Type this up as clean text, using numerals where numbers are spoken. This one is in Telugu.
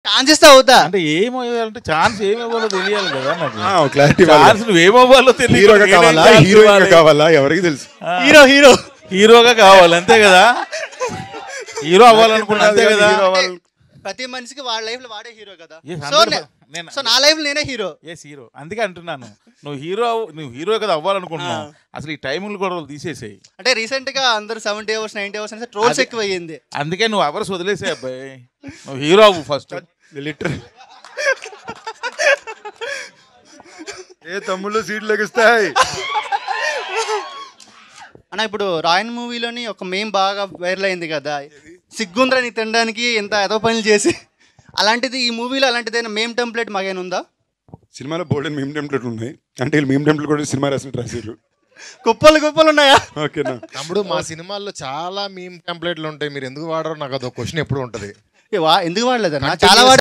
ఛాన్స్ ఇస్తే అవుతా అంటే ఏమవ్వాలంటే ఛాన్స్ ఏమివ్వాలో తెలియాలి కదా నాకు. క్లారిటీ ఛాన్స్ నువ్వేమవ్వాలో హీరోగా కావాలా హీరోయిన్ కావాలా ఎవరికి తెలుసు. హీరో హీరో హీరోగా కావాలి అంతే కదా. హీరో అవ్వాలనుకున్నా అంతే కదా. ప్రతి మనిషికి వాళ్ళ లైఫ్ లో వాడే హీరో కదా. Yes, సో నా లైఫ్ నేనే హీరో. Yes hero. అందుకే అంటున్నాను నువ్వు హీరో కదా అవ్వాలనుకుంటున్నావు. అసలు ఈ టైములు కూడా తీసేసేయి. అంటే రీసెంట్ గా అందరు 70 hours 90 hours అంటే ట్రోల్స్ ఎక్కువ అయ్యింది. అందుకే నువ్వు అవర్స్ వదిలేసే అబ్బాయి. నువ్వు హీరో అవ్వు ఫస్ట్. లిటర్ ఏ తమ్ముళ్ళు సీట్లు లెగిస్తాయి అన్న. ఇప్పుడు రాయన్ మూవీలోని ఒక మేమ్ బాగా వైరల్ అయింది కదా, సిగ్గుంద్రని తినడానికి ఎంత ఏదో పనులు చేసి. అలాంటిది ఈ మూవీలో అలాంటిదైనా మేమ్ టెంప్లెట్ మాకేనా ఉందా? సినిమాలో బోల్డెన్ మీమ్ టెంప్లెట్ ఉన్నాయి. అంటే వీళ్ళు మీమ్ టెంప్లెట్ కూడా సినిమా రాశారు. కుప్పలు ఉన్నాయా? ఓకేనా తమ్ముడు, మా సినిమాల్లో చాలా మీమ్ టెంప్లెట్లు ఉంటాయి, మీరు ఎందుకు వాడరో నాకు అదొక క్వశ్చన్ ఎప్పుడు ఉంటుంది. ఎందుకు వాడలేదన్నా? చాలా